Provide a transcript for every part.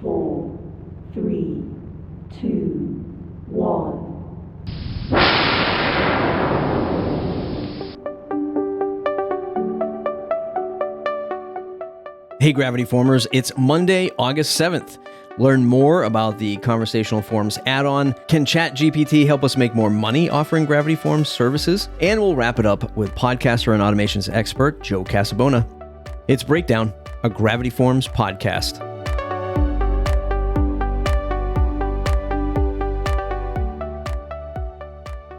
4, 3, 2, 1. Hey Gravity Formers, it's Monday, August 7th. Learn more about the Conversational Forms Add-On. Can ChatGPT help us make more money offering Gravity Forms services? And we'll wrap it up with podcaster and automations expert, Joe Casabona. It's Breakdown, a Gravity Forms podcast.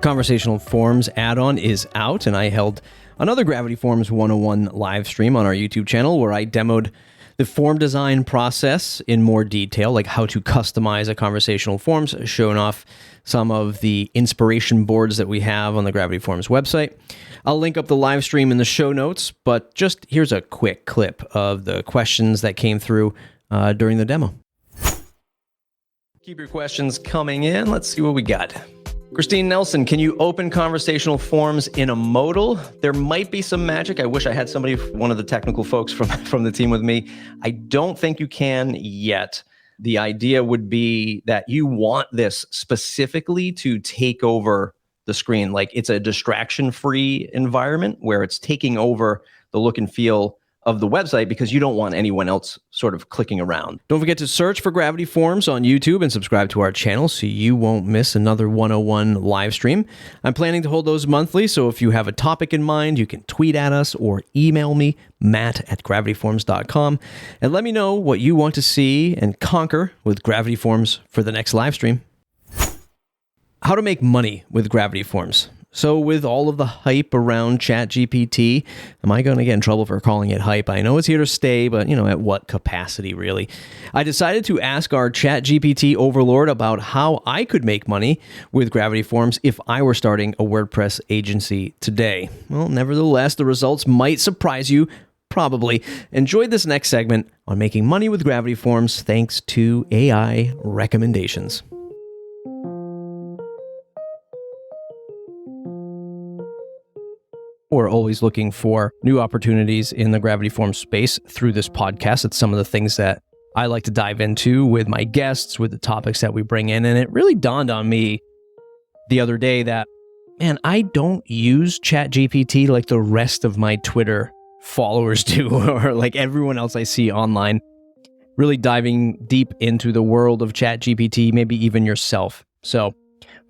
Conversational Forms Add-On is out, and I held another Gravity Forms 101 live stream on our YouTube channel where I demoed the form design process in more detail, like how to customize a conversational forms, showing off some of the inspiration boards that we have on the Gravity Forms website. I'll link up the live stream in the show notes, but just here's a quick clip of the questions that came through during the demo. Keep your questions coming in. Let's see what we got. Christine Nelson, can you open conversational forms in a modal? There might be some magic. I wish I had somebody, one of the technical folks from the team with me. I don't think you can yet. The idea would be that you want this specifically to take over the screen. Like it's a distraction-free environment where it's taking over the look and feel of the website because you don't want anyone else sort of clicking around. Don't forget to search for Gravity Forms on YouTube and subscribe to our channel so you won't miss another 101 live stream. I'm planning to hold those monthly, so if you have a topic in mind, you can tweet at us or email me, matt@gravityforms.com, and let me know what you want to see and conquer with Gravity Forms for the next live stream. How to make money with Gravity Forms. So with all of the hype around ChatGPT, am I going to get in trouble for calling it hype? I know it's here to stay, but at what capacity really? I decided to ask our ChatGPT overlord about how I could make money with Gravity Forms if I were starting a WordPress agency today. Well, nevertheless, the results might surprise you, probably. Enjoy this next segment on making money with Gravity Forms thanks to AI recommendations. We're always looking for new opportunities in the Gravity Forms space through this podcast. It's some of the things that I like to dive into with my guests, with the topics that we bring in. And it really dawned on me the other day that, man, I don't use ChatGPT like the rest of my Twitter followers do, or like everyone else I see online. Really diving deep into the world of ChatGPT, maybe even yourself. So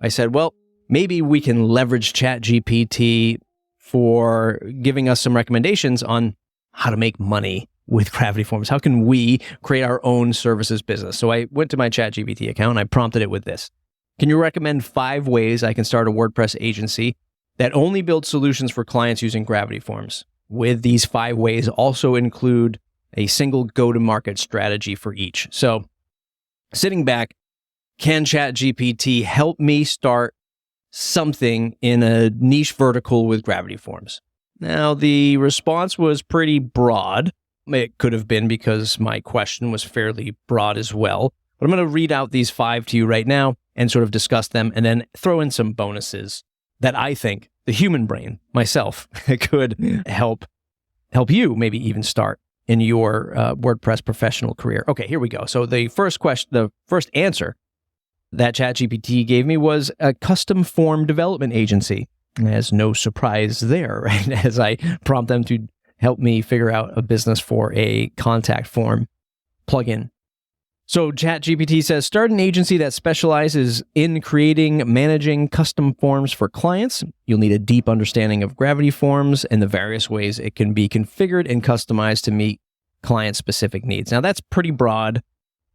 I said, well, maybe we can leverage ChatGPT for giving us some recommendations on how to make money with Gravity Forms. How can we create our own services business? So I went to my ChatGPT account and I prompted it with this. Can you recommend 5 ways I can start a WordPress agency that only builds solutions for clients using Gravity Forms? With these 5 ways also include a single go-to-market strategy for each. So sitting back, can ChatGPT help me start something in a niche vertical with Gravity Forms? Now, the response was pretty broad. It could have been because my question was fairly broad as well. But I'm going to read out these 5 to you right now and sort of discuss them and then throw in some bonuses that I think the human brain, myself, could help you maybe even start in your WordPress professional career. Okay, here we go. So the first answer that ChatGPT gave me was a custom form development agency. There's no surprise there, right? As I prompt them to help me figure out a business for a contact form plugin. So ChatGPT says, start an agency that specializes in creating, managing custom forms for clients. You'll need a deep understanding of Gravity Forms and the various ways it can be configured and customized to meet client-specific needs. Now, that's pretty broad.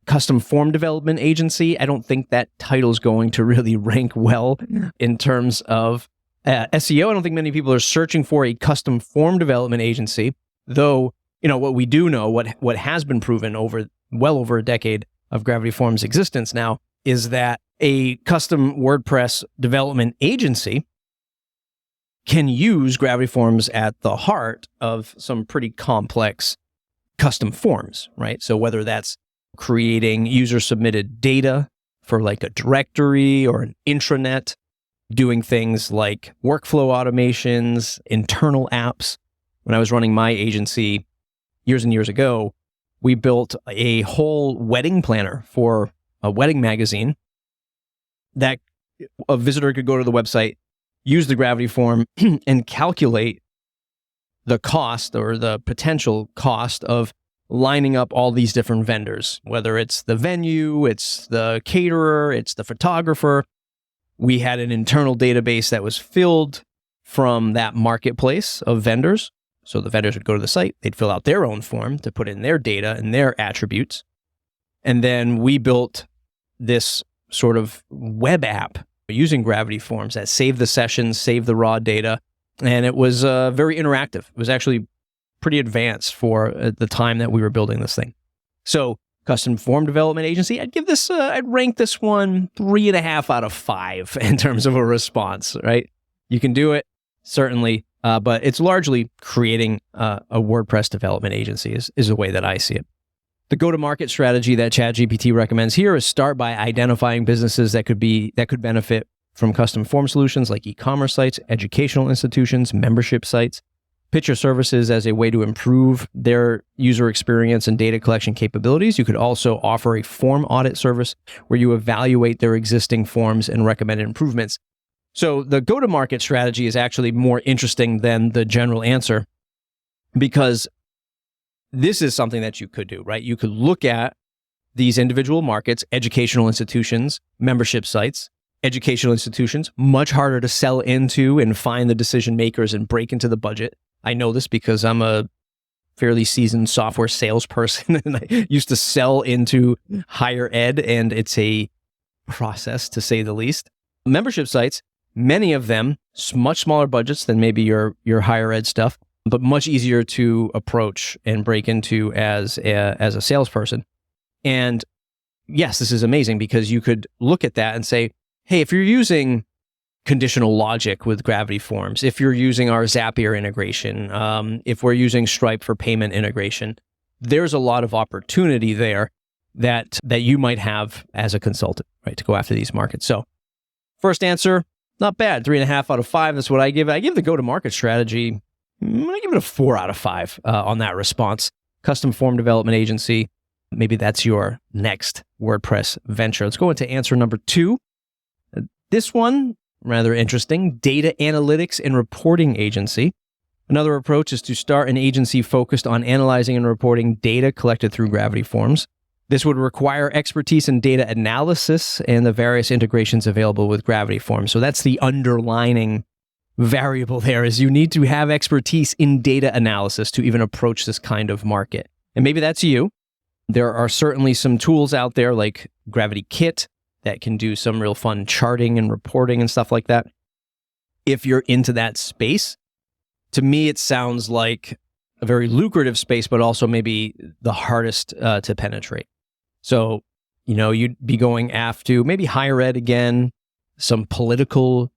Custom form development agency, I don't think that title is going to really rank well in terms of SEO. I don't think many people are searching for a custom form development agency, though, what we do know, what has been proven over well over a decade of Gravity Forms existence now, is that a custom WordPress development agency can use Gravity Forms at the heart of some pretty complex custom forms, right? So whether that's creating user-submitted data for like a directory or an intranet, doing things like workflow automations, internal apps. When I was running my agency years and years ago, we built a whole wedding planner for a wedding magazine that a visitor could go to the website, use the Gravity form, and calculate the cost or the potential cost of lining up all these different vendors, whether it's the venue, it's the caterer, it's the photographer. We had an internal database that was filled from that marketplace of vendors. So the vendors would go to the site, they'd fill out their own form to put in their data and their attributes. And then we built this sort of web app using Gravity Forms that saved the sessions, saved the raw data. And it was very interactive. It was actually pretty advanced for the time that we were building this thing. So custom form development agency, I'd rank this one 3.5 out of 5 in terms of a response, right? You can do it, certainly, but it's largely creating a WordPress development agency is the way that I see it. The go-to-market strategy that ChatGPT recommends here is start by identifying businesses that could benefit from custom form solutions like e-commerce sites, educational institutions, membership sites. Pitch your services as a way to improve their user experience and data collection capabilities. You could also offer a form audit service where you evaluate their existing forms and recommend improvements. So the go-to-market strategy is actually more interesting than the general answer, because this is something that you could do, right? You could look at these individual markets, educational institutions, membership sites. Educational institutions, much harder to sell into and find the decision makers and break into the budget. I know this because I'm a fairly seasoned software salesperson and I used to sell into higher ed, and it's a process to say the least. Membership sites, many of them, much smaller budgets than maybe your higher ed stuff, but much easier to approach and break into as a salesperson. And yes, this is amazing because you could look at that and say, hey, if you're using conditional logic with Gravity Forms, if you're using our Zapier integration, if we're using Stripe for payment integration, there's a lot of opportunity there that you might have as a consultant, right, to go after these markets. So first answer, not bad, 3.5 out of 5. That's what I give it. I give the go-to-market strategy, I'm going to give it a 4 out of 5 on that response. Custom form development agency, maybe that's your next WordPress venture. Let's go into answer number 2. This one, rather interesting, data analytics and reporting agency. Another approach is to start an agency focused on analyzing and reporting data collected through Gravity Forms. This would require expertise in data analysis and the various integrations available with Gravity Forms. So that's the underlining variable there, is you need to have expertise in data analysis to even approach this kind of market. And maybe that's you. There are certainly some tools out there like Gravity Kit that can do some real fun charting and reporting and stuff like that. If you're into that space, to me, it sounds like a very lucrative space, but also maybe the hardest to penetrate. So, you'd be going after maybe higher ed again, some political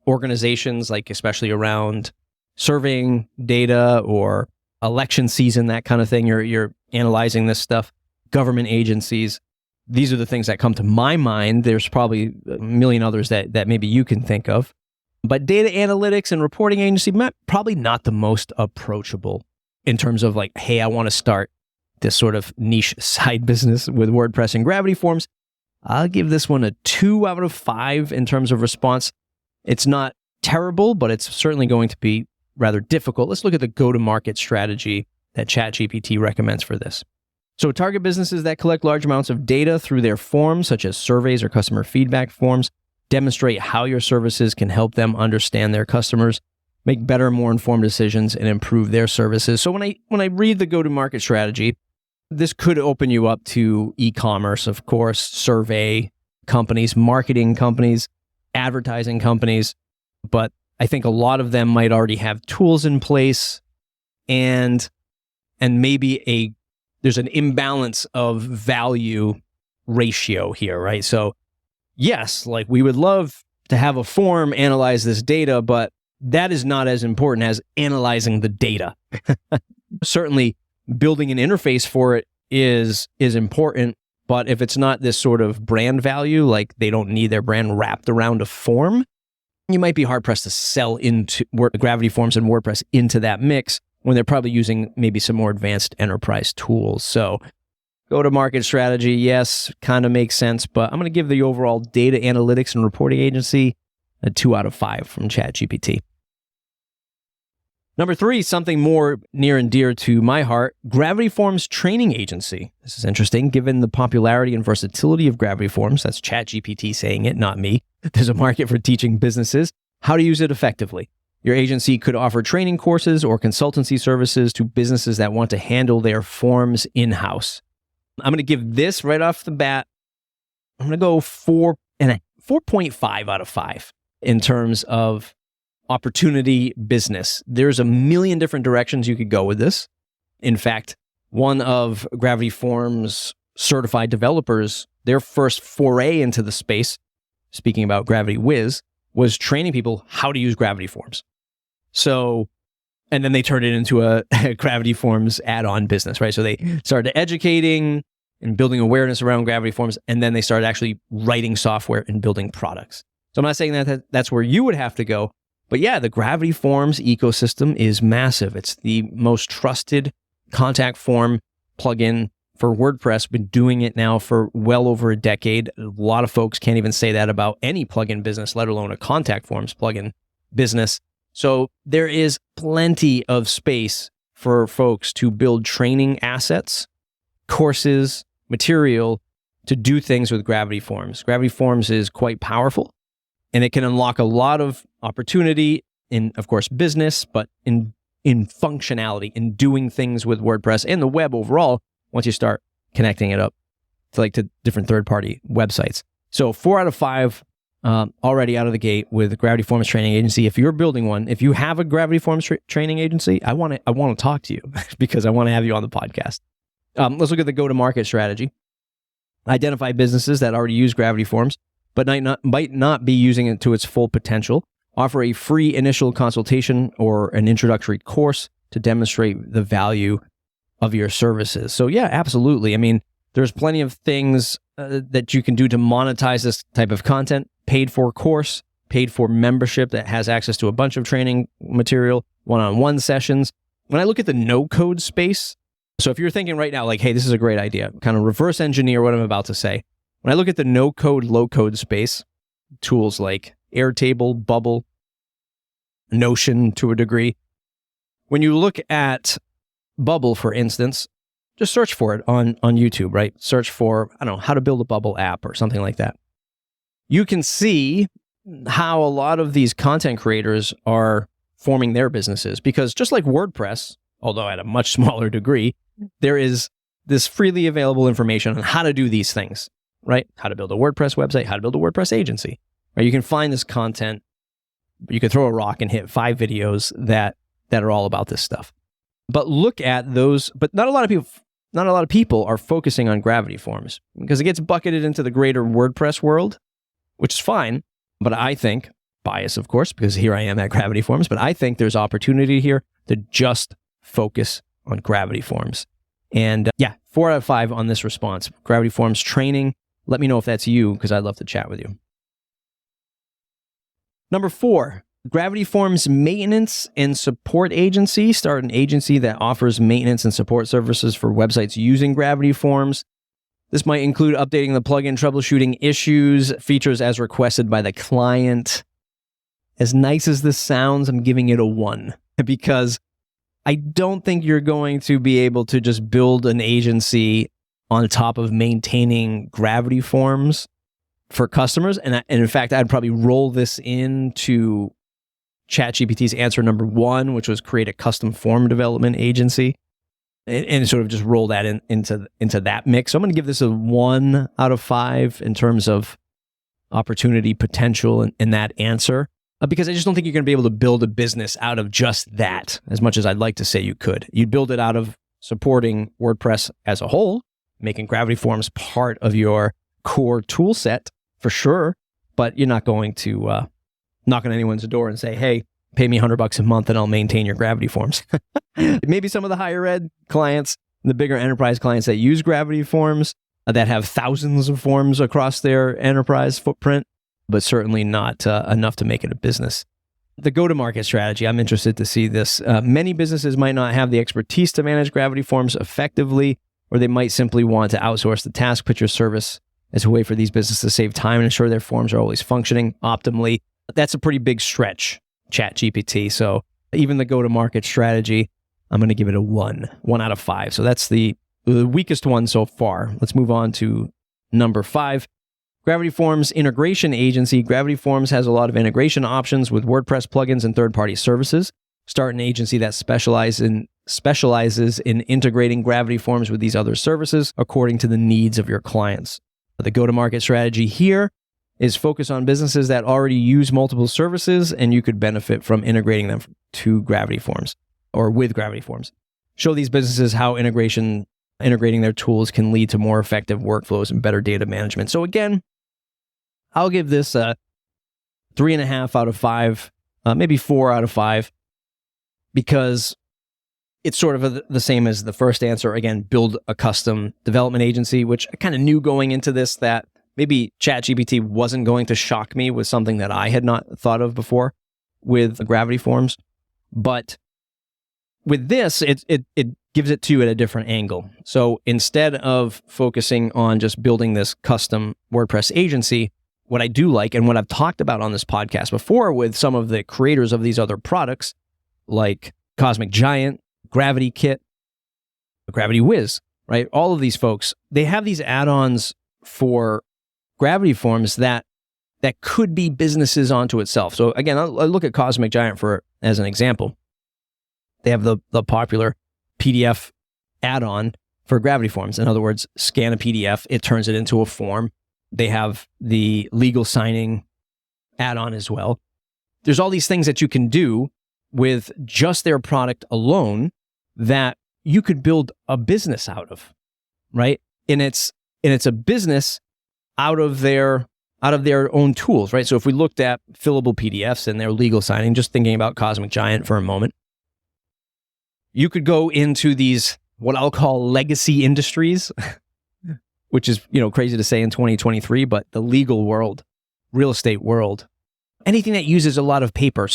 organizations, like especially around surveying data or election season, that kind of thing. You're analyzing this stuff, government agencies. These are the things that come to my mind. There's probably a million others that maybe you can think of. But data analytics and reporting agency, probably not the most approachable in terms of like, hey, I want to start this sort of niche side business with WordPress and Gravity Forms. I'll give this one a 2 out of 5 in terms of response. It's not terrible, but it's certainly going to be rather difficult. Let's look at the go-to-market strategy that ChatGPT recommends for this. So target businesses that collect large amounts of data through their forms, such as surveys or customer feedback forms. Demonstrate how your services can help them understand their customers, make better, more informed decisions, and improve their services. So when I read the go-to-market strategy, this could open you up to e-commerce, of course, survey companies, marketing companies, advertising companies. But I think a lot of them might already have tools in place, and maybe there's an imbalance of value ratio here, right? So yes, like we would love to have a form analyze this data, but that is not as important as analyzing the data. Certainly building an interface for it is important, but if it's not this sort of brand value, like they don't need their brand wrapped around a form, you might be hard pressed to sell into Gravity Forms and WordPress into that mix when they're probably using maybe some more advanced enterprise tools. So go-to-market strategy, yes, kind of makes sense, but I'm going to give the overall data analytics and reporting agency a 2 out of 5 from ChatGPT. Number 3, something more near and dear to my heart, Gravity Forms Training Agency. This is interesting, given the popularity and versatility of Gravity Forms. That's ChatGPT saying it, not me. There's a market for teaching businesses how to use it effectively. Your agency could offer training courses or consultancy services to businesses that want to handle their forms in-house. I'm going to give this right off the bat, I'm going to go 4.5 out of 5 in terms of opportunity business. There's a million different directions you could go with this. In fact, one of Gravity Forms certified developers, their first foray into the space, speaking about Gravity Wiz, was training people how to use Gravity Forms. So, and then they turned it into a Gravity Forms add-on business, right? So they started educating and building awareness around Gravity Forms, and then they started actually writing software and building products. So I'm not saying that that's where you would have to go, but yeah, the Gravity Forms ecosystem is massive. It's the most trusted contact form plugin for WordPress. Been doing it now for well over a decade. A lot of folks can't even say that about any plugin business, let alone a contact forms plugin business. So there is plenty of space for folks to build training assets, courses, material to do things with Gravity Forms. Gravity Forms is quite powerful, and it can unlock a lot of opportunity in, of course, business, but in functionality, in doing things with WordPress and the web overall, once you start connecting it up to different third-party websites. So 4 out of 5 already out of the gate with Gravity Forms Training Agency. If you're building one, if you have a Gravity Forms training agency, I want to talk to you because I want to have you on the podcast. Let's look at the go-to-market strategy. Identify businesses that already use Gravity Forms, but might not be using it to its full potential. Offer a free initial consultation or an introductory course to demonstrate the value of your services. So yeah, absolutely. I mean, there's plenty of things that you can do to monetize this type of content. Paid for course, paid for membership that has access to a bunch of training material, one-on-one sessions. When I look at the no-code space, so if you're thinking right now, like, hey, this is a great idea, kind of reverse engineer what I'm about to say. When I look at the no-code, low-code space, tools like Airtable, Bubble, Notion to a degree, when you look at Bubble, for instance, just search for it on YouTube, right? Search for, I don't know, how to build a Bubble app or something like that. You can see how a lot of these content creators are forming their businesses because just like WordPress, although at a much smaller degree, there is this freely available information on how to do these things, right? How to build a WordPress website, how to build a WordPress agency, right? You can find this content. You can throw a rock and hit 5 videos that are all about this stuff. But look at those, but not a lot of people are focusing on Gravity Forms because it gets bucketed into the greater WordPress world, which is fine. But I think, bias of course, because here I am at Gravity Forms, but I think there's opportunity here to just focus on Gravity Forms. And 4 out of 5 on this response. Gravity Forms training. Let me know if that's you because I'd love to chat with you. Number 4, Gravity Forms Maintenance and Support Agency. Start an agency that offers maintenance and support services for websites using Gravity Forms. This might include updating the plugin, troubleshooting issues, features as requested by the client. As nice as this sounds, I'm giving it a 1 because I don't think you're going to be able to just build an agency on top of maintaining Gravity Forms for customers. And in fact, I'd probably roll this into ChatGPT's answer number 1, which was create a custom form development agency, and sort of just roll that into that mix. So I'm going to give this a 1 out of 5 in terms of opportunity potential in that answer, because I just don't think you're going to be able to build a business out of just that as much as I'd like to say you could. You'd build it out of supporting WordPress as a whole, making Gravity Forms part of your core tool set for sure, but you're not going to knock on anyone's door and say, hey, pay me $100 a month and I'll maintain your Gravity Forms. Maybe some of the higher ed clients, the bigger enterprise clients that use Gravity Forms, that have thousands of forms across their enterprise footprint, but certainly not enough to make it a business. The go-to-market strategy, I'm interested to see this. Many businesses might not have the expertise to manage Gravity Forms effectively, or they might simply want to outsource the task. Put your service as a way for these businesses to save time and ensure their forms are always functioning optimally. That's a pretty big stretch, ChatGPT. So even the go-to-market strategy, I'm going to give it a 1 out of 5. So that's the weakest one so far. Let's move on to number 5. Gravity Forms Integration Agency. Gravity Forms has a lot of integration options with WordPress plugins and third-party services. Start an agency that specializes in integrating Gravity Forms with these other services according to the needs of your clients. The go-to-market strategy here is focus on businesses that already use multiple services, and you could benefit from integrating them to Gravity Forms or with Gravity Forms. Show these businesses how integrating their tools can lead to more effective workflows and better data management. So again, I'll give this a 3.5 out of 5, maybe 4 out of 5, because it's sort of the same as the first answer. Again, build a custom development agency, which I kind of knew going into this that maybe ChatGPT wasn't going to shock me with something that I had not thought of before with Gravity Forms. But with this, it gives it to you at a different angle. So instead of focusing on just building this custom WordPress agency, what I do like, and what I've talked about on this podcast before with some of the creators of these other products, like Cosmic Giant, Gravity Kit, Gravity Wiz, right? All of these folks, they have these add-ons for Gravity Forms that could be businesses onto itself. So again, I'll look at Cosmic Giant as an example. They have the popular PDF add-on for Gravity Forms. In other words, scan a PDF, it turns it into a form. They have the legal signing add-on as well. There's all these things that you can do with just their product alone that you could build a business out of, right? And it's a business out of their own tools, right? So if we looked at fillable PDFs and their legal signing, just thinking about Cosmic Giant for a moment, you could go into these, what I'll call legacy industries, which is, crazy to say in 2023, but the legal world, real estate world, anything that uses a lot of paper,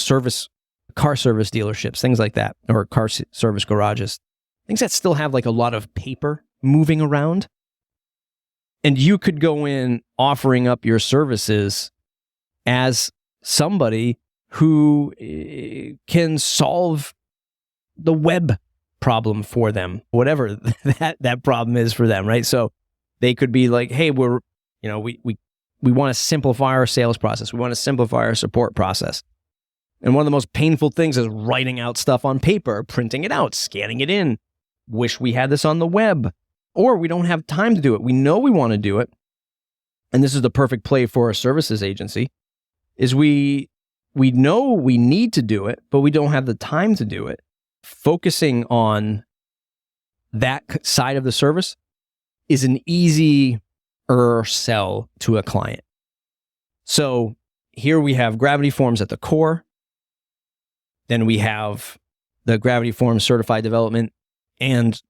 car service dealerships, things like that, or car service garages, things that still have like a lot of paper moving around. And you could go in offering up your services as somebody who can solve the web problem for them, whatever that problem is for them, right? So they could be like, hey, we want to simplify our sales process. We want to simplify our support process. And one of the most painful things is writing out stuff on paper, printing it out, scanning it in. Wish we had this on the web, or we don't have time to do it. We know we want to do it. And this is the perfect play for a services agency, is we know we need to do it, but we don't have the time to do it. Focusing on that side of the service is an easier sell to a client. So here we have Gravity Forms at the core. Then we have the Gravity Forms certified development and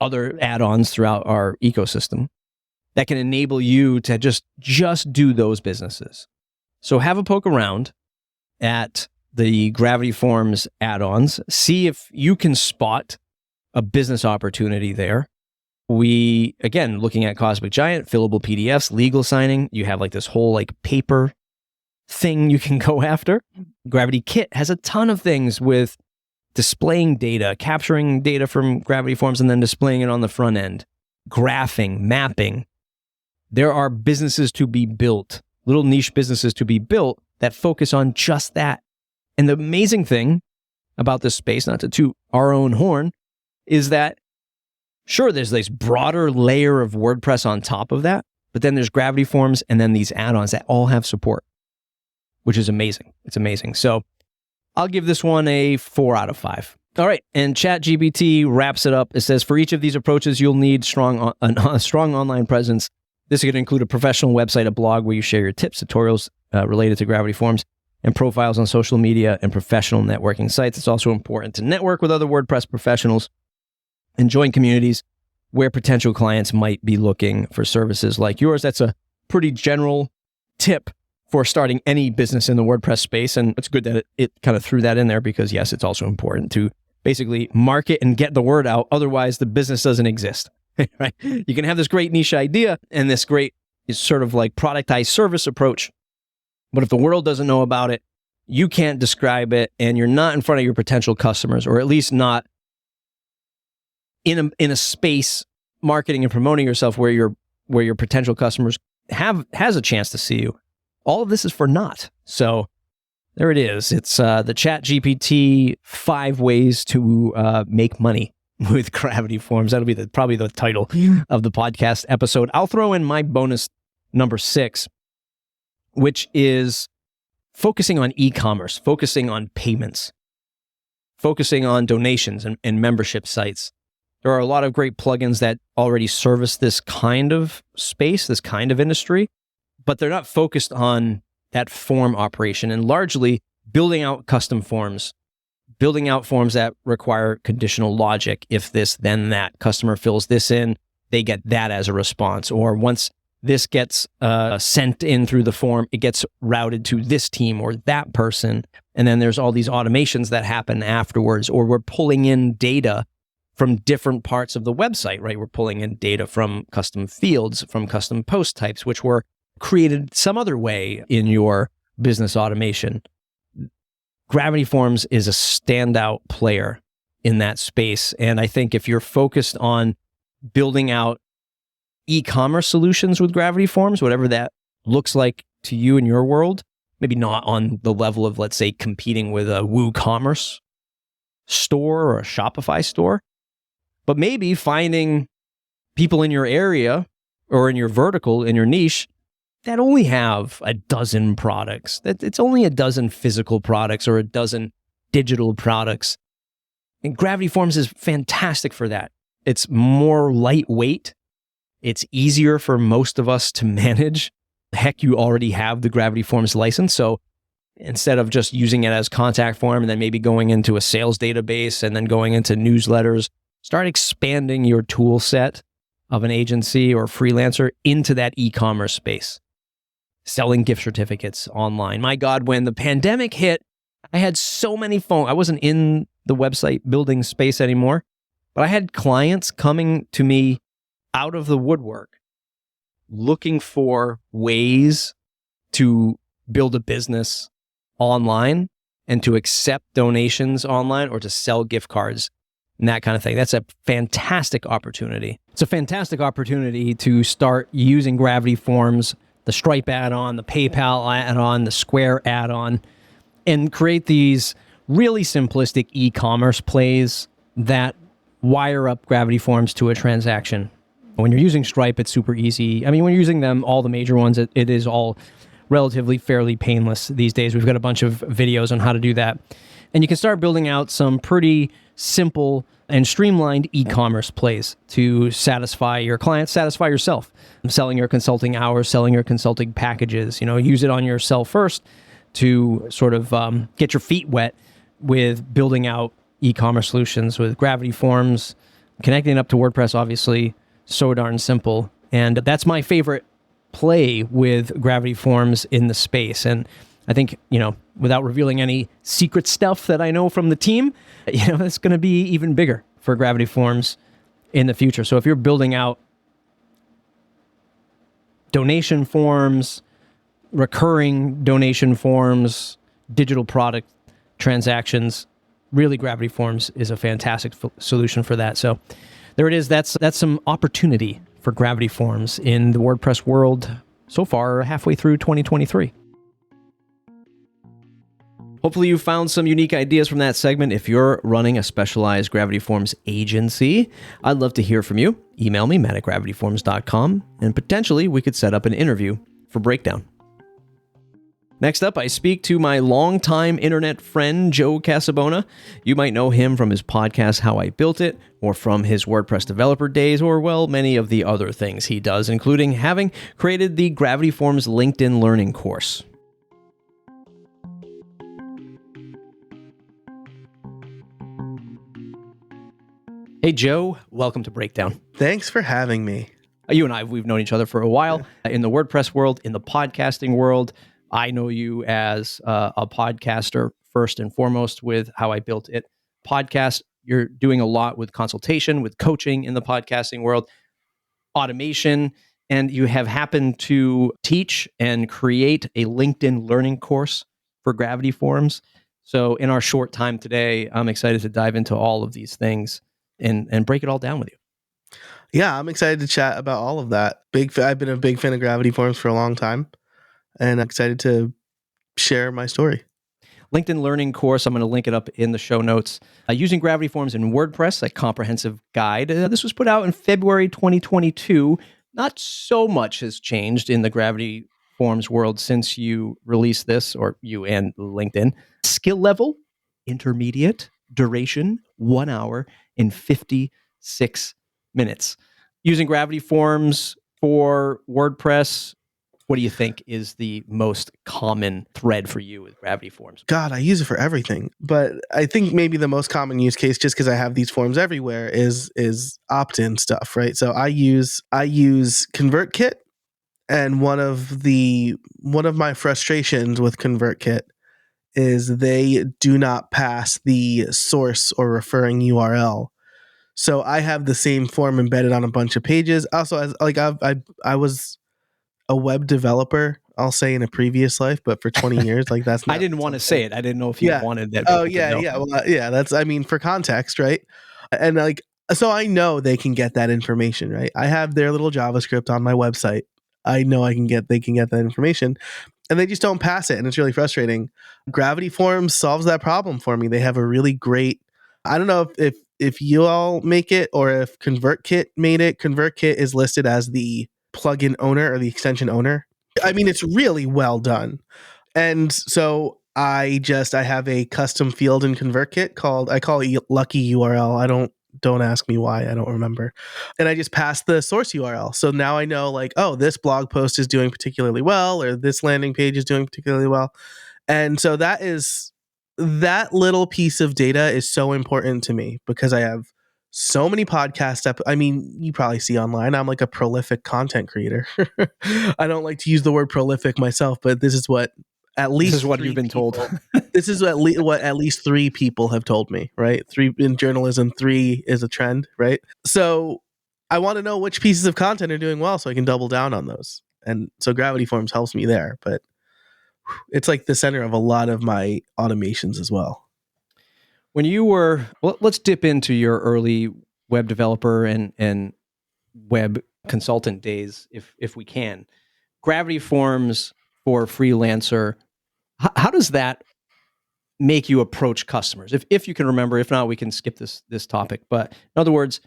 other add-ons throughout our ecosystem that can enable you to just do those businesses. So have a poke around at the Gravity Forms add-ons. See if you can spot a business opportunity there. We, again, looking at Cosmic Giant, fillable PDFs, legal signing, you have like this whole like paper thing you can go after. Gravity Kit has a ton of things with displaying data, capturing data from Gravity Forms and then displaying it on the front end, graphing, mapping. There are businesses to be built, little niche businesses to be built that focus on just that. And the amazing thing about this space, not to toot our own horn, is that sure, there's this broader layer of WordPress on top of that, but then there's Gravity Forms and then these add-ons that all have support, which is amazing. It's amazing. So I'll give this one a 4 out of 5. All right, and ChatGPT wraps it up. It says, for each of these approaches, you'll need a strong online presence. This is going to include a professional website, a blog where you share your tips, tutorials related to Gravity Forms, and profiles on social media and professional networking sites. It's also important to network with other WordPress professionals and join communities where potential clients might be looking for services like yours. That's a pretty general tip for starting any business in the WordPress space. And it's good that it kind of threw that in there because, yes, it's also important to basically market and get the word out. Otherwise, the business doesn't exist, right? You can have this great niche idea and this great sort of like productized service approach. But if the world doesn't know about it, you can't describe it, and you're not in front of your potential customers, or at least not in a space marketing and promoting yourself where your potential customers has a chance to see you. All of this is for naught. So there it is. It's the ChatGPT 5 ways to make money with Gravity Forms. That'll be probably the title of the podcast episode. I'll throw in my bonus number 6, which is focusing on e-commerce, focusing on payments, focusing on donations and membership sites. There are a lot of great plugins that already service this kind of space, this kind of industry, but they're not focused on that form operation and largely building out custom forms, building out forms that require conditional logic. If this, then that. Customer fills this in, they get that as a response. Or once this gets sent in through the form, it gets routed to this team or that person. And then there's all these automations that happen afterwards. Or we're pulling in data from different parts of the website, right? We're pulling in data from custom fields, from custom post types, which were created some other way in your business automation. Gravity Forms is a standout player in that space. And I think if you're focused on building out e-commerce solutions with Gravity Forms, whatever that looks like to you in your world, maybe not on the level of, let's say, competing with a WooCommerce store or a Shopify store, but maybe finding people in your area or in your vertical, in your niche, that only have a dozen products. That it's only a dozen physical products or a dozen digital products. And Gravity Forms is fantastic for that. It's more lightweight. It's easier for most of us to manage. Heck, you already have the Gravity Forms license. So instead of just using it as contact form and then maybe going into a sales database and then going into newsletters, start expanding your tool set of an agency or freelancer into that e-commerce space. Selling gift certificates online. My God, when the pandemic hit, I had so many phone. I wasn't in the website building space anymore, but I had clients coming to me out of the woodwork looking for ways to build a business online and to accept donations online or to sell gift cards and that kind of thing. That's a fantastic opportunity. It's a fantastic opportunity to start using Gravity Forms, the Stripe add-on, the PayPal add-on, the Square add-on, and create these really simplistic e-commerce plays that wire up Gravity Forms to a transaction. When you're using Stripe, it's super easy. I mean, when you're using them, all the major ones, it is all relatively fairly painless these days. We've got a bunch of videos on how to do that. And you can start building out some pretty simple and streamlined e-commerce plays to satisfy your clients, satisfy yourself. Selling your consulting hours, selling your consulting packages, use it on yourself first to sort of get your feet wet with building out e-commerce solutions with Gravity Forms, connecting it up to WordPress, obviously, so darn simple. And that's my favorite play with Gravity Forms in the space. And I think, without revealing any secret stuff that I know from the team, it's going to be even bigger for Gravity Forms in the future. So if you're building out donation forms, recurring donation forms, digital product transactions, really Gravity Forms is a fantastic solution for that. So there it is. That's some opportunity for Gravity Forms in the WordPress world so far, halfway through 2023. Hopefully you found some unique ideas from that segment. If you're running a specialized Gravity Forms agency, I'd love to hear from you. Email me, matt@gravityforms.com, and potentially we could set up an interview for Breakdown. Next up, I speak to my longtime internet friend, Joe Casabona. You might know him from his podcast, How I Built It, or from his WordPress developer days, or, well, many of the other things he does, including having created the Gravity Forms LinkedIn Learning course. Hey, Joe, welcome to Breakdown. Thanks for having me. You and I, we've known each other for a while in the WordPress world, in the podcasting world. I know you as a podcaster first and foremost with How I Built It podcast. You're doing a lot with consultation, with coaching in the podcasting world, automation, and you have happened to teach and create a LinkedIn learning course for Gravity Forms. So in our short time today, I'm excited to dive into all of these things and break it all down with you. Yeah, I'm excited to chat about all of that. I've been a big fan of Gravity Forms for a long time, and I'm excited to share my story. LinkedIn Learning course, I'm going to link it up in the show notes. Using Gravity Forms and WordPress, a comprehensive guide. This was put out in February 2022. Not so much has changed in the Gravity Forms world since you released this, or you and LinkedIn. Skill level, intermediate, duration, 1 hour and 56 minutes. Using Gravity Forms for WordPress, what do you think is the most common thread for you with Gravity Forms? God, I use it for everything. But I think maybe the most common use case, just because I have these forms everywhere, is opt-in stuff, right? So I use ConvertKit, and one of my frustrations with ConvertKit is they do not pass the source or referring URL. So I have the same form embedded on a bunch of pages. Also, as like I was a web developer, I'll say, in a previous life, but for 20 years, like that's not. I didn't want to say it. I didn't know if you Yeah. wanted that. Oh people to yeah, know. yeah. Well, yeah. That's, I mean, for context, right? And like, so I know they can get that information, right? I have their little JavaScript on my website. I know they can get that information, and they just don't pass it, and it's really frustrating. Gravity Forms solves that problem for me. They have a really great. I don't know if you all make it or if ConvertKit made it. ConvertKit is listed as the plugin owner or the extension owner. I mean, it's really well done. And so I have a custom field in ConvertKit I call it lucky URL. Don't ask me why. I don't remember. And I just pass the source URL. So now I know, like, oh, this blog post is doing particularly well, or this landing page is doing particularly well. And so that little piece of data is so important to me because I have so many podcasts. I mean, you probably see online, I'm like a prolific content creator. I don't like to use the word prolific myself, but this is what at least This is what you've been told. This is what at least 3 people have told me, right? 3 in journalism, 3 is a trend, right? So I want to know which pieces of content are doing well so I can double down on those. And so Gravity Forms helps me there, but it's like the center of a lot of my automations as well. When you were, well, let's dip into your early web developer and web consultant days, if we can. Gravity Forms for freelancer. How does that make you approach customers? If you can remember, if not, we can skip this topic. But in other words,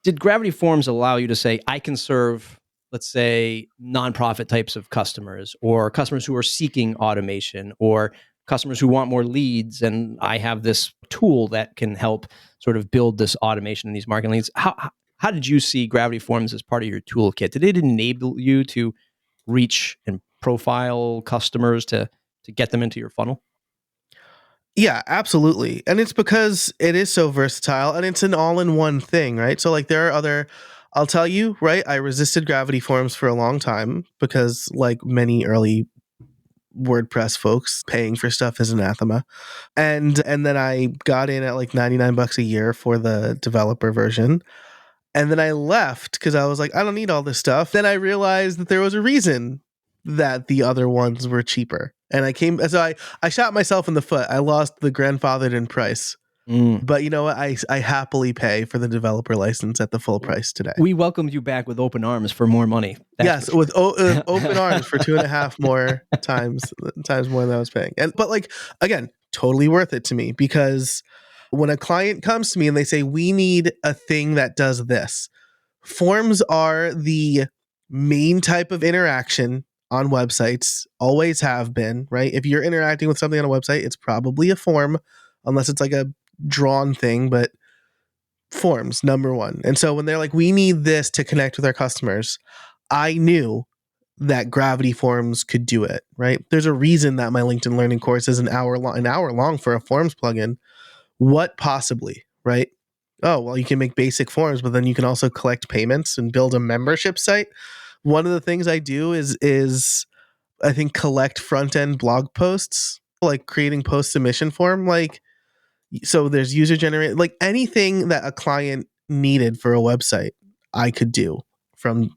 did Gravity Forms allow you to say, I can serve, let's say, nonprofit types of customers, or customers who are seeking automation, or customers who want more leads, and I have this tool that can help sort of build this automation in these marketing leads? How did you see Gravity Forms as part of your toolkit? Did it enable you to reach and profile customers to get them into your funnel? Yeah, absolutely. And it's because it is so versatile and it's an all-in-one thing, right? So like I'll tell you, right? I resisted Gravity Forms for a long time because, like many early WordPress folks, paying for stuff is anathema. And then I got in at like $99 a year for the developer version. And then I left because I was like, I don't need all this stuff. Then I realized that there was a reason that the other ones were cheaper. And I shot myself in the foot. I lost the grandfathered in price. But you know what? I happily pay for the developer license at the full price today. We welcomed you back with open arms for more money. Yes, with open arms for 2.5 more times more than I was paying. But like, again, totally worth it to me, because when a client comes to me and they say, we need a thing that does this, forms are the main type of interaction on websites, always have been, right? If you're interacting with something on a website, it's probably a form, unless it's like a drawn thing, but forms, number one. And so when they're like, we need this to connect with our customers, I knew that Gravity Forms could do it, right? There's a reason that my LinkedIn Learning course is an hour long for a forms plugin. What possibly, right? Oh, well, you can make basic forms, but then you can also collect payments and build a membership site. One of the things I do is I think, collect front-end blog posts, like creating post submission form. Like, so there's user generated, like anything that a client needed for a website, I could do, from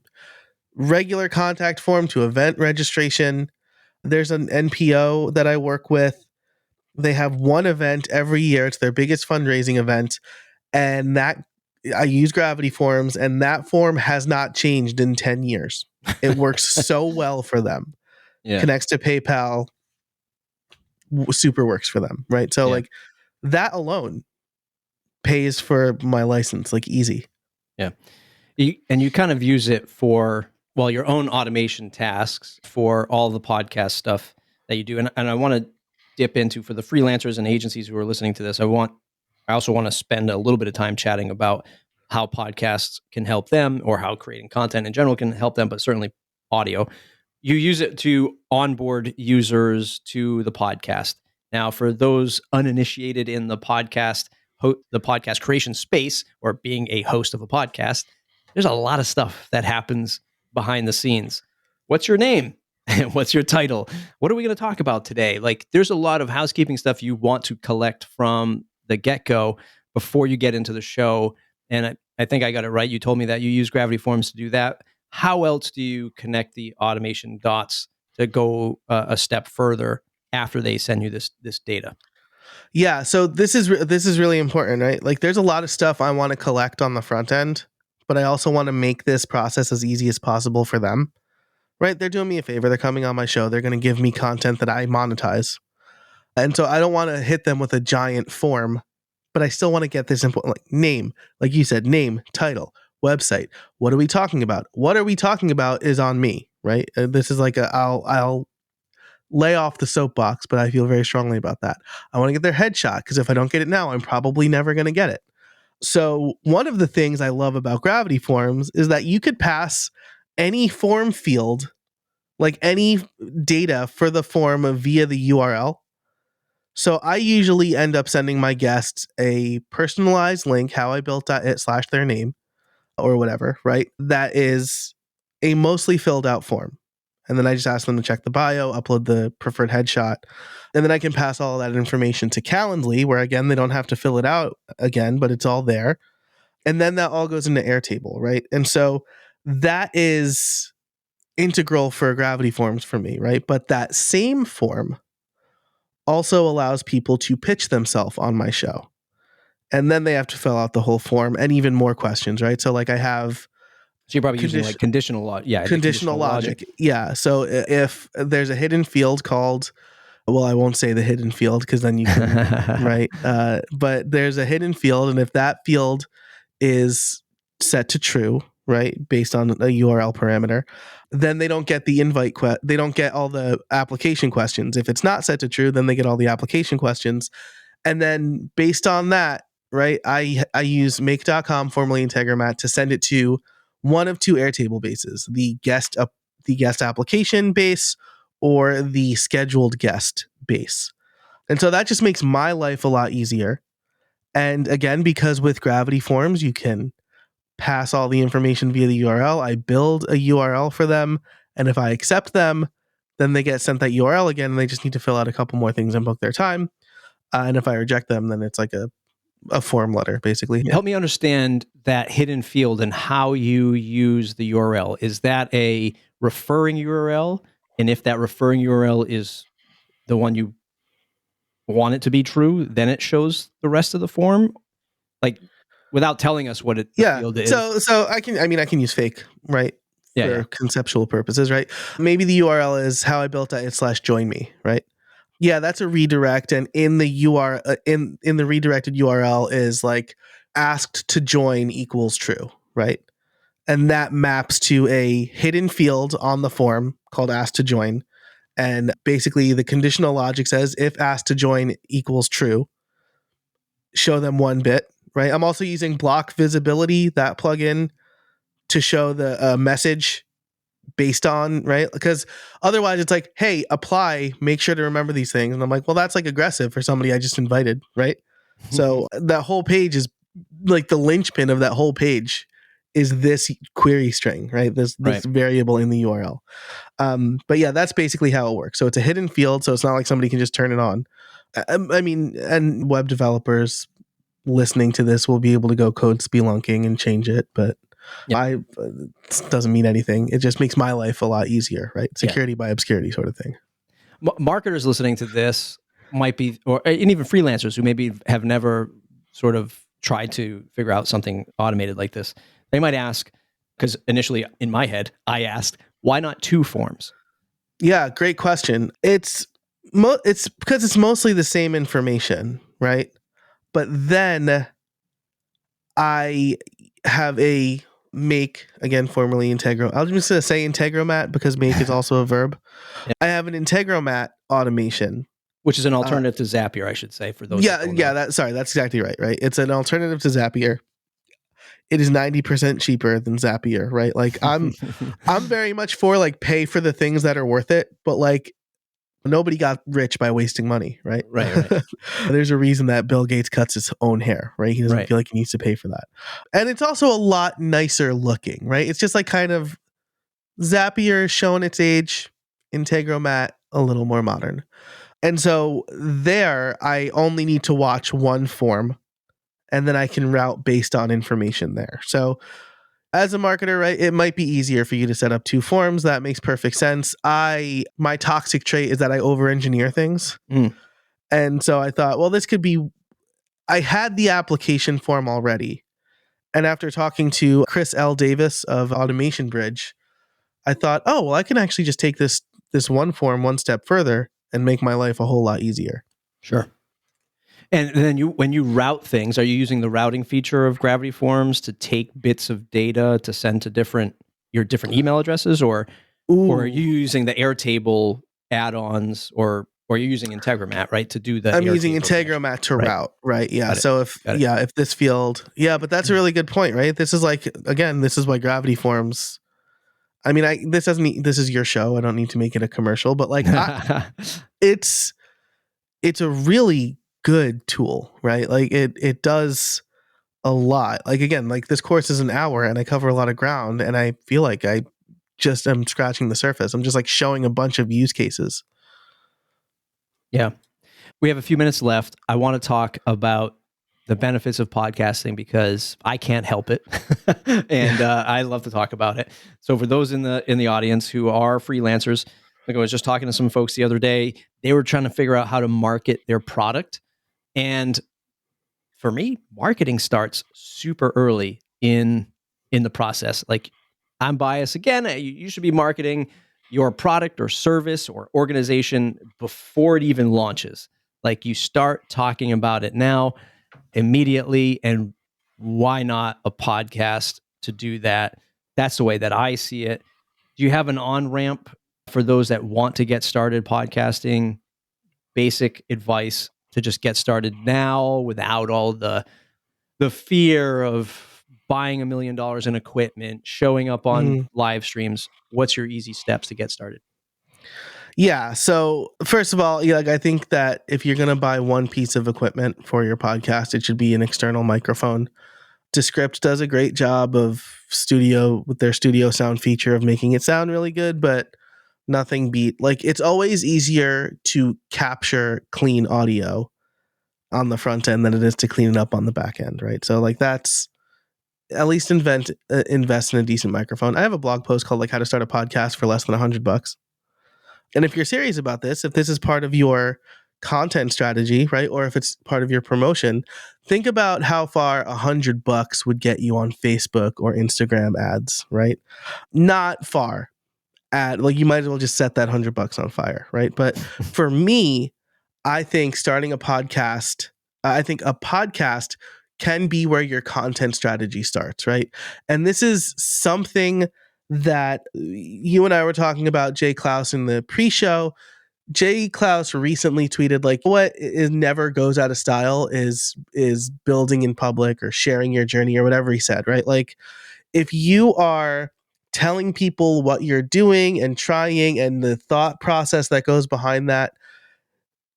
regular contact form to event registration. There's an NPO that I work with. They have one event every year. It's their biggest fundraising event. And that I use Gravity Forms, and that form has not changed in 10 years. It works so well for them. Yeah. Connects to PayPal, super works for them, right? So like that alone pays for my license, like easy. Yeah. And you kind of use it for, well, your own automation tasks for all the podcast stuff that you do. And I want to dip into, for the freelancers and agencies who are listening to this, I also want to spend a little bit of time chatting about how podcasts can help them, or how creating content in general can help them, but certainly audio. You use it to onboard users to the podcast. Now, for those uninitiated in the podcast creation space, or being a host of a podcast, there's a lot of stuff that happens behind the scenes. What's your name? What's your title? What are we going to talk about today? Like, there's a lot of housekeeping stuff you want to collect from the get-go before you get into the show. And I think I got it right. You told me that you use Gravity Forms to do that. How else do you connect the automation dots to go a step further after they send you this data? Yeah, so this is really important, right? Like, there's a lot of stuff I want to collect on the front end, but I also want to make this process as easy as possible for them, right? They're doing me a favor. They're coming on my show. They're going to give me content that I monetize. And so I don't want to hit them with a giant form, but I still want to get this important, like name, like you said, name, title, website. What are we talking about? What are we talking about is on me, right? This is like I'll lay off the soapbox, but I feel very strongly about that. I want to get their headshot, because if I don't get it now, I'm probably never going to get it. So one of the things I love about Gravity Forms is that you could pass any form field, like any data for the form, via the URL. So I usually end up sending my guests a personalized link, howIbuilt.it/their name, or whatever, right? That is a mostly filled out form. And then I just ask them to check the bio, upload the preferred headshot, and then I can pass all of that information to Calendly, where again, they don't have to fill it out again, but it's all there. And then that all goes into Airtable, right? And so that is integral for Gravity Forms for me, right? But that same form also allows people to pitch themselves on my show. And then they have to fill out the whole form and even more questions, right? So like I have... So you're probably using like conditional logic. Yeah, conditional logic. Yeah. So if there's a hidden field called, well, I won't say the hidden field because then you can, right? But there's a hidden field, and if that field is set to true, right, based on a URL parameter, then they don't get the invite. They don't get all the application questions. If it's not set to true, then they get all the application questions, and then based on that, right, I use make.com, formerly Integromat, to send it to one of two Airtable bases: the guest application base or the scheduled guest base. And so that just makes my life a lot easier. And again, because with Gravity Forms, you can pass all the information via the URL. I build a URL for them, and if I accept them, then they get sent that URL again, and they just need to fill out a couple more things and book their time. And if I reject them, then it's like a form letter, basically. Help me understand that hidden field and how you use the URL. Is that a referring URL? And if that referring URL is the one you want it to be true, then it shows the rest of the form? Like, without telling us what the field is. So I can use fake, right? For conceptual purposes, right? Maybe the URL is howIbuilt.it/join me, right? Yeah, that's a redirect, and in the URL, in the redirected URL is like asked to join equals true, right? And that maps to a hidden field on the form called asked to join. And basically the conditional logic says if asked to join equals true, show them 1 bit, right? I'm also using block visibility, that plugin, to show the message based on, right? Because otherwise it's like, hey, apply, make sure to remember these things. And I'm like, well, that's like aggressive for somebody I just invited, right? So that whole page is like the linchpin of that whole page is this query string, right? This Right. variable in the URL. But yeah, that's basically how it works. So it's a hidden field, so it's not like somebody can just turn it on. I mean, and web developers listening to this will be able to go code spelunking and change it, but it doesn't mean anything. It just makes my life a lot easier, right? Security by obscurity sort of thing. Marketers listening to this might be, and even freelancers who maybe have never sort of tried to figure out something automated like this, they might ask, because initially in my head, I asked, why not 2 forms? Yeah, great question. It's because it's mostly the same information, right? But then I have a make, again, formerly Integro. I was just going to say Integromat because make is also a verb. Yeah. I have an Integromat automation. Which is an alternative to Zapier, I should say, for those. That's exactly right. It's an alternative to Zapier. It is 90% cheaper than Zapier, right? Like I'm very much for like pay for the things that are worth it, but like nobody got rich by wasting money, right? Right. There's a reason that Bill Gates cuts his own hair, right? He doesn't feel like he needs to pay for that. And it's also a lot nicer looking, right? It's just like kind of Zapier showing its age, Integromat a little more modern. And so there, I only need to watch one form, and then I can route based on information there. So as a marketer, right, it might be easier for you to set up 2 forms. That makes perfect sense. My toxic trait is that I over-engineer things. And so I thought, well, this could be, I had the application form already. And after talking to Chris L. Davis of Automation Bridge, I thought, oh, well, I can actually just take this one form one step further and make my life a whole lot easier. Sure. And then when you route things, are you using the routing feature of Gravity Forms to take bits of data to send to your different email addresses, or are you using the Airtable add-ons, or are you using Integromat, right, to do the? I'm using Integromat to route, right? Yeah. So if this field, but that's a really good point, right? This is like, again, this is why Gravity Forms. I mean, this is your show. I don't need to make it a commercial, but like, it's a really good tool, right? Like it does a lot. Like, again, like this course is an hour and I cover a lot of ground, and I feel like I just am scratching the surface. I'm just like showing a bunch of use cases. Yeah. We have a few minutes left. I want to talk about the benefits of podcasting because I can't help it. And I love to talk about it. So for those in the audience who are freelancers, like I was just talking to some folks the other day, they were trying to figure out how to market their product. And for me, marketing starts super early in the process. Like, I'm biased again. You should be marketing your product or service or organization before it even launches. Like, you start talking about it now, immediately. And why not a podcast to do that? That's the way that I see it. Do you have an on-ramp for those that want to get started podcasting? Basic advice to just get started now without all the fear of buying $1 million in equipment, showing up on live streams. What's your easy steps to get started? Yeah. So first of all, I think that if you're going to buy one piece of equipment for your podcast, it should be an external microphone. Descript does a great job of with their studio sound feature of making it sound really good, but nothing beat, like, it's always easier to capture clean audio on the front end than it is to clean it up on the back end, right? So like, that's, at least invest in a decent microphone. I have a blog post called like how to start a podcast for less than $100. And if you're serious about this, if this is part of your content strategy, right, or if it's part of your promotion, think about how far $100 would get you on Facebook or Instagram ads, right? Not far. Like, you might as well just set that $100 on fire, right? But for me, I think starting a podcast, I think a podcast can be where your content strategy starts, right? And this is something that you and I were talking about, Jay Klaus, in the pre-show. Jay Klaus recently tweeted, like, what is never goes out of style is building in public or sharing your journey or whatever he said, right? Like, if you are telling people what you're doing and trying and the thought process that goes behind that,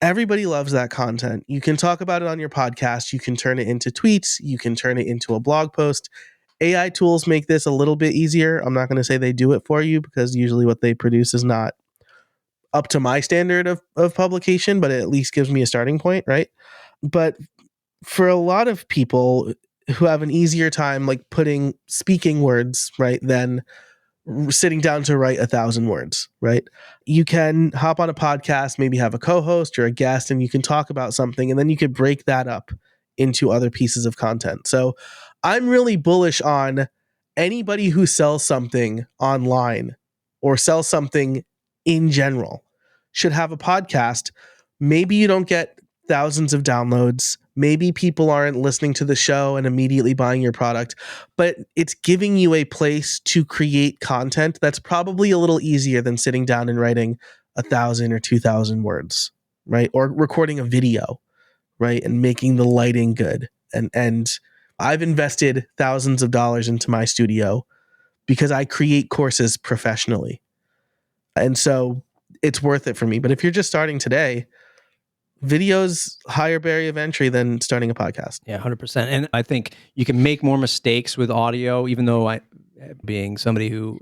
everybody loves that content. You can talk about it on your podcast. You can turn it into tweets. You can turn it into a blog post. AI tools make this a little bit easier. I'm not going to say they do it for you because usually what they produce is not up to my standard of publication, but it at least gives me a starting point, right? But for a lot of people who have an easier time like speaking words, right, than sitting down to write 1,000 words, right? You can hop on a podcast, maybe have a co-host or a guest, and you can talk about something, and then you could break that up into other pieces of content. So I'm really bullish on anybody who sells something online or sells something in general should have a podcast. Maybe you don't get thousands of downloads. Maybe people aren't listening to the show and immediately buying your product, but it's giving you a place to create content that's probably a little easier than sitting down and writing 1,000 or 2,000 words, right? Or recording a video, right? And making the lighting good. And I've invested thousands of dollars into my studio because I create courses professionally. And so it's worth it for me. But if you're just starting today, video's higher barrier of entry than starting a podcast. Yeah, 100%. And I think you can make more mistakes with audio, even though being somebody who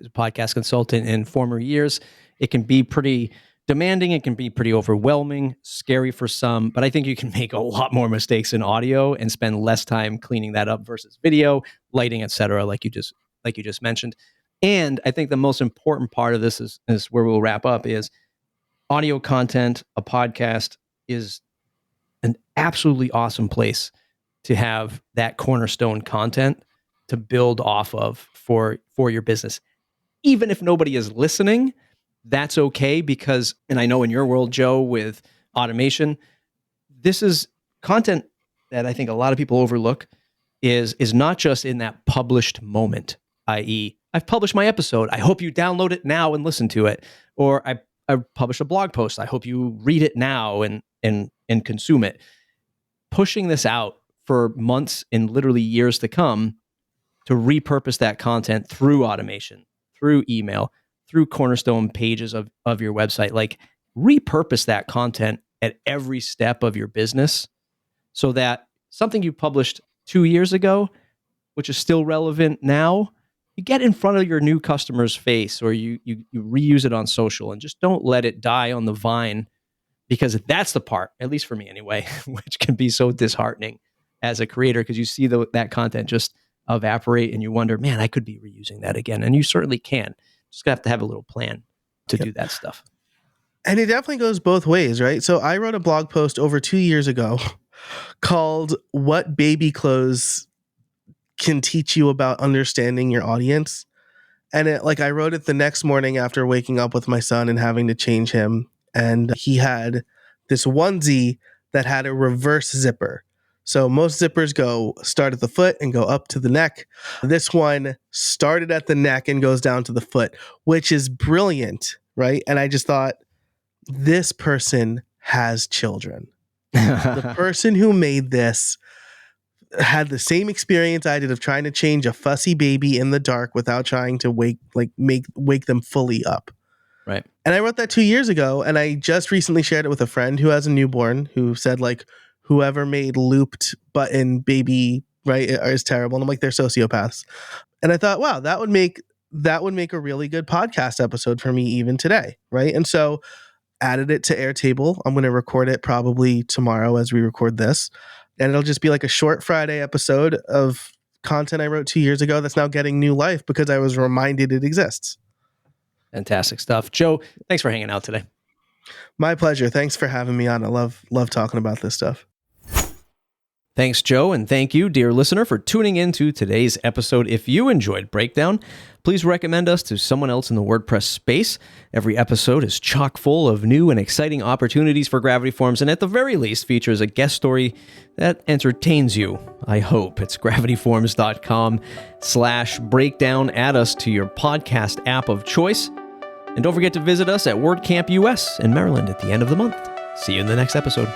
is a podcast consultant in former years, it can be pretty demanding. It can be pretty overwhelming, scary for some, but I think you can make a lot more mistakes in audio and spend less time cleaning that up versus video, lighting, et cetera, like you just mentioned. And I think the most important part of this is where we'll wrap up is audio content. A podcast is an absolutely awesome place to have that cornerstone content to build off of for your business. Even if nobody is listening, that's okay because, and I know in your world, Joe, with automation, this is content that I think a lot of people overlook is not just in that published moment, i.e., I've published my episode. I hope you download it now and listen to it. Or I published a blog post. I hope you read it now and consume it. Pushing this out for months and literally years to come to repurpose that content through automation, through email, through cornerstone pages of your website. Like repurpose that content at every step of your business so that something you published 2 years ago, which is still relevant now, you get in front of your new customer's face or you reuse it on social and just don't let it die on the vine, because that's the part, at least for me anyway, which can be so disheartening as a creator because you see that content just evaporate and you wonder, man, I could be reusing that again. And you certainly can. Just have to have a little plan to do that stuff. And it definitely goes both ways, right? So I wrote a blog post over 2 years ago called What Baby Clothes Can Teach You About Understanding Your Audience. And I wrote it the next morning after waking up with my son and having to change him. And he had this onesie that had a reverse zipper. So most zippers start at the foot and go up to the neck. This one started at the neck and goes down to the foot, which is brilliant, right? And I just thought, this person has children. The person who made this had the same experience I did of trying to change a fussy baby in the dark without trying to wake them fully up. Right. And I wrote that 2 years ago, and I just recently shared it with a friend who has a newborn who said whoever made looped button baby, right, is terrible. And I'm like, they're sociopaths. And I thought, wow, that would make a really good podcast episode for me even today, right? And so added it to Airtable. I'm going to record it probably tomorrow as we record this. And it'll just be like a short Friday episode of content I wrote 2 years ago that's now getting new life because I was reminded it exists. Fantastic stuff. Joe, thanks for hanging out today. My pleasure. Thanks for having me on. I love talking about this stuff. Thanks, Joe, and thank you, dear listener, for tuning in to today's episode. If you enjoyed Breakdown, please recommend us to someone else in the WordPress space. Every episode is chock full of new and exciting opportunities for Gravity Forms, and at the very least features a guest story that entertains you, I hope. It's gravityforms.com/breakdown. Add us to your podcast app of choice. And don't forget to visit us at WordCamp US in Maryland at the end of the month. See you in the next episode.